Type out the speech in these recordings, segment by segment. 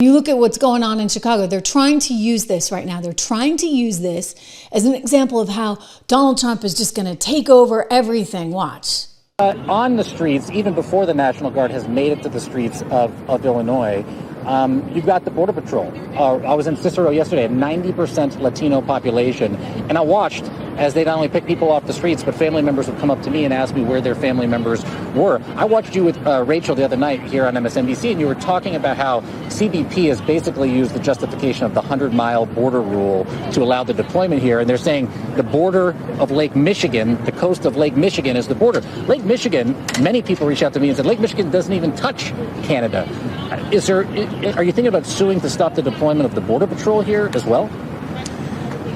You look at what's going on in Chicago. They're trying to use this right now. They're trying to use this as an example of how Donald Trump is just going to take over everything. Watch. On the streets, even before the National Guard has made it to the streets of Illinois, you've got the Border Patrol. I was in Cicero yesterday, a 90% Latino population, and I watched as they not only pick people off the streets, but family members would come up to me and ask me where their family members were. I watched you with Rachel the other night here on MSNBC, and you were talking about how CBP has basically used the justification of the 100-mile border rule to allow the deployment here, and they're saying the border of Lake Michigan, the coast of Lake Michigan is the border. Lake Michigan, many people reached out to me and said, Lake Michigan doesn't even touch Canada. Are you thinking about suing to stop the deployment of the Border Patrol here as well?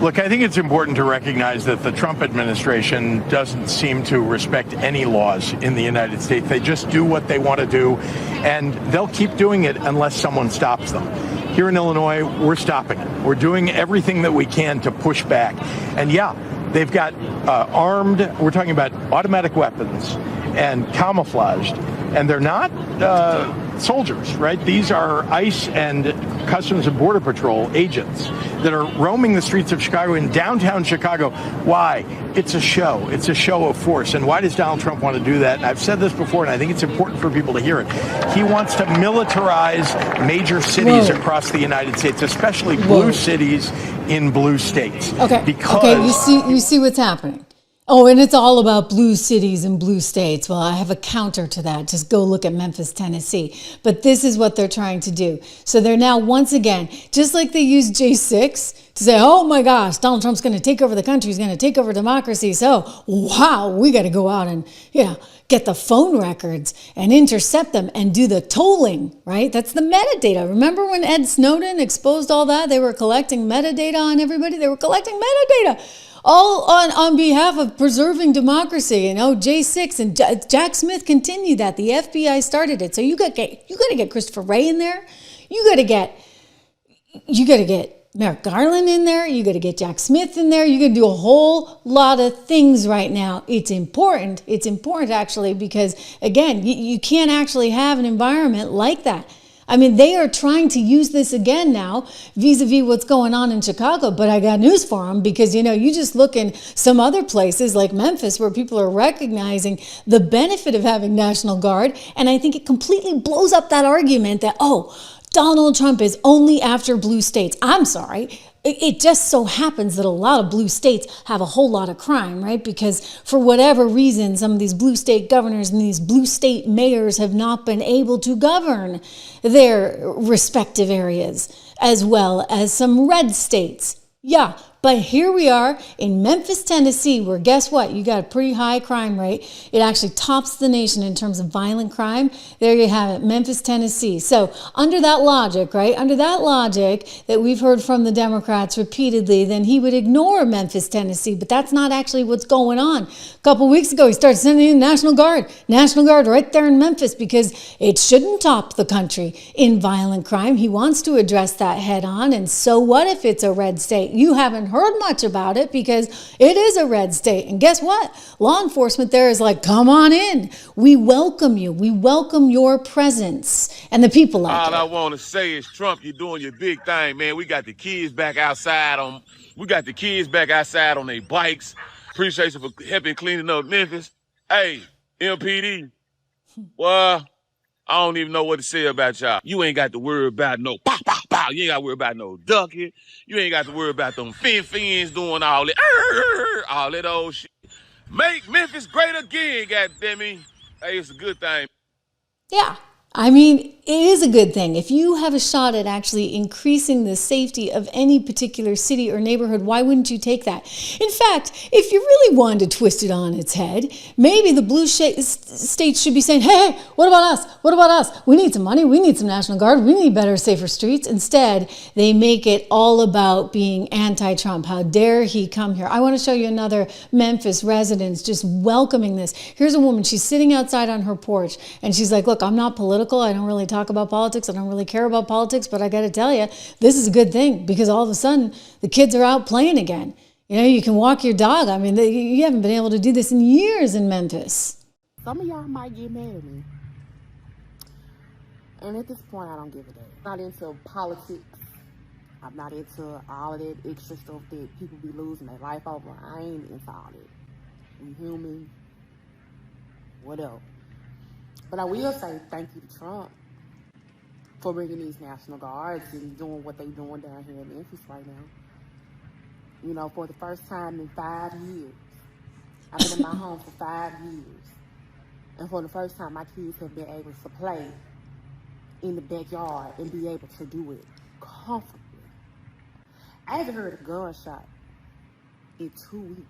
Look, I think it's important to recognize that the Trump administration doesn't seem to respect any laws in the United States. They just do what they want to do, and they'll keep doing it unless someone stops them. Here in Illinois, we're stopping it. We're doing everything that we can to push back. And yeah, they've got armed, we're talking about automatic weapons and camouflaged, and they're not soldiers, right? These are ICE and Customs and Border Patrol agents that are roaming the streets of Chicago, in downtown Chicago. Why? It's a show. It's a show of force. And why does Donald Trump want to do that? And I've said this before, and I think it's important for people to hear it. He wants to militarize major cities across the United States, especially blue cities in blue states. Okay. Because you see what's happening. Oh, and it's all about blue cities and blue states. Well, I have a counter to that. Just go look at Memphis, Tennessee. But this is what they're trying to do. So they're now, once again, just like they used J6 to say, oh my gosh, Donald Trump's going to take over the country. He's going to take over democracy. So, wow, we got to go out and, get the phone records and intercept them and do the tolling, right? That's the metadata. Remember when Ed Snowden exposed all that? They were collecting metadata on everybody. They were collecting metadata. All on behalf of preserving democracy. And J6 and Jack Smith continued that. The FBI started it. So you got to get Christopher Wray in there. You got to get Merrick Garland in there. You got to get Jack Smith in there. You got to do a whole lot of things right now. It's important. It's important actually, because again, you can't actually have an environment like that. I mean, they are trying to use this again now vis-a-vis what's going on in Chicago. But I got news for them, because, you just look in some other places like Memphis where people are recognizing the benefit of having National Guard. And I think it completely blows up that argument that, Donald Trump is only after blue states. I'm sorry. It just so happens that a lot of blue states have a whole lot of crime, right? Because for whatever reason, some of these blue state governors and these blue state mayors have not been able to govern their respective areas, as well as some red states. Yeah, but here we are in Memphis, Tennessee, where guess what? You got a pretty high crime rate. It actually tops the nation in terms of violent crime. There you have it, Memphis, Tennessee. So under that logic, right? Under that logic that we've heard from the Democrats repeatedly, then he would ignore Memphis, Tennessee. But that's not actually what's going on. A couple weeks ago, he started sending in National Guard right there in Memphis, because it shouldn't top the country in violent crime. He wants to address that head on. And so what if it's a red state? You haven't heard much about it because it is a red state. And guess what? Law enforcement there is like, come on in. We welcome you. We welcome your presence. And the people like it. All I want to say is, Trump, you're doing your big thing, man. We got the kids back outside on their bikes. Appreciate you for helping cleaning up Memphis. Hey, MPD. Well, I don't even know what to say about y'all. You ain't got to worry about no pow, pow, pow. You ain't got to worry about no ducking. You ain't got to worry about them fins doing all that old shit. Make Memphis great again, goddammit. Hey, it's a good thing. Yeah. I mean, it is a good thing. If you have a shot at actually increasing the safety of any particular city or neighborhood, why wouldn't you take that? In fact, if you really wanted to twist it on its head, maybe the blue states should be saying, hey, what about us? What about us? We need some money. We need some National Guard. We need better, safer streets. Instead, they make it all about being anti-Trump. How dare he come here? I want to show you another Memphis residence just welcoming this. Here's a woman. She's sitting outside on her porch, and she's like, look, I'm not political. I don't really talk about politics. I don't really care about politics, but I got to tell you, this is a good thing, because all of a sudden the kids are out playing again. You can walk your dog. I mean, you haven't been able to do this in years in Memphis. Some of y'all might get mad at me. And at this point, I don't give a damn. I'm not into politics. I'm not into all of that extra stuff that people be losing their life over. I ain't into all that. We human, whatever. But I will say thank you to Trump for bringing these National Guards and doing what they're doing down here in Memphis right now. You know, for the first time in 5 years. I've been in my home for 5 years. And for the first time, my kids have been able to play in the backyard and be able to do it comfortably. I haven't heard a gunshot in 2 weeks.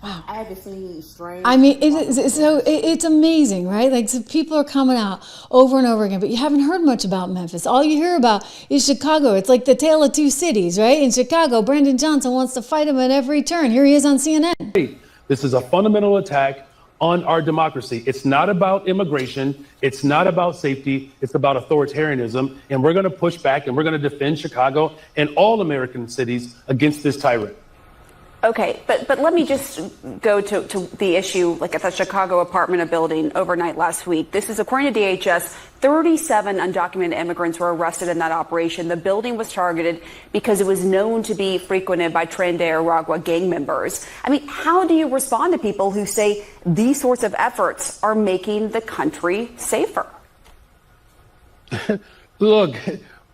Wow. I haven't seen strange. I mean, it's amazing, right? Like, so people are coming out over and over again, but you haven't heard much about Memphis. All you hear about is Chicago. It's like the tale of two cities, right? In Chicago, Brandon Johnson wants to fight him at every turn. Here he is on CNN. This is a fundamental attack on our democracy. It's not about immigration. It's not about safety. It's about authoritarianism. And we're going to push back and we're going to defend Chicago and all American cities against this tyrant. Okay, but let me just go to the issue, like at the Chicago apartment building overnight last week. This is, according to DHS, 37 undocumented immigrants were arrested in that operation. The building was targeted because it was known to be frequented by Tren de Aragua gang members. I mean, how do you respond to people who say these sorts of efforts are making the country safer? Look,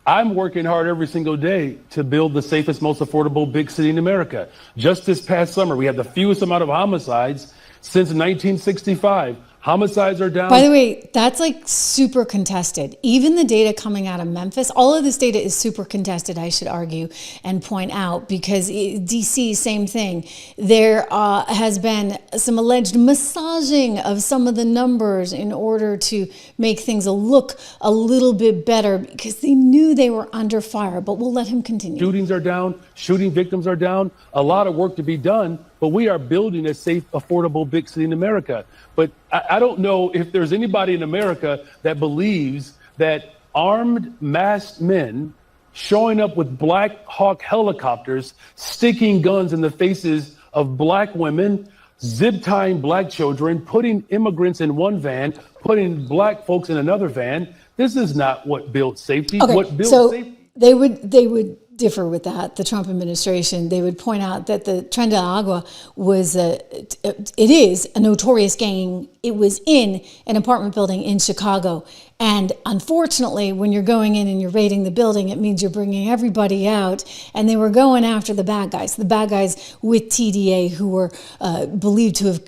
I'm working hard every single day to build the safest, most affordable big city in America. Just this past summer, we had the fewest amount of homicides since 1965. Homicides are down. By the way, that's like super contested. Even the data coming out of Memphis, all of this data is super contested, I should argue and point out, because DC, same thing. There has been some alleged massaging of some of the numbers in order to make things look a little bit better because they knew they were under fire, but we'll let him continue. Shootings are down, shooting victims are down, a lot of work to be done, but we are building a safe, affordable big city in America. But I don't know if there's anybody in America that believes that armed, masked men showing up with Black Hawk helicopters, sticking guns in the faces of Black women, zip tying Black children, putting immigrants in one van, putting Black folks in another van. This is not what builds safety. Okay, what builds so safety? they would differ with that. The Trump administration, they would point out that the Tren de Agua was it is a notorious gang. It was in an apartment building in Chicago. And unfortunately, when you're going in and you're raiding the building, it means you're bringing everybody out. And they were going after the bad guys with TDA who were believed to have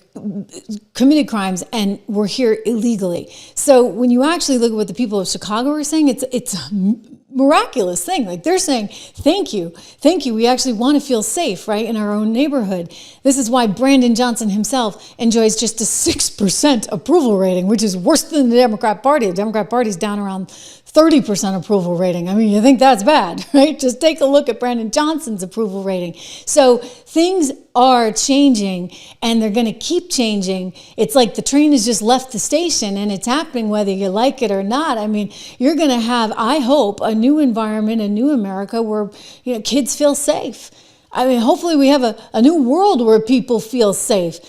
committed crimes and were here illegally. So when you actually look at what the people of Chicago are saying, it's miraculous thing. Like, they're saying, thank you. We actually want to feel safe, right, in our own neighborhood. This is why Brandon Johnson himself enjoys just a 6% approval rating, which is worse than the Democrat Party. The Democrat Party is down around 30% approval rating. I mean, you think that's bad, right? Just take a look at Brandon Johnson's approval rating. So things are changing, and they're going to keep changing. It's like the train has just left the station, and it's happening whether you like it or not. I mean, you're going to have, I hope, a new environment, a new America where, you know, kids feel safe. I mean, hopefully we have a new world where people feel safe.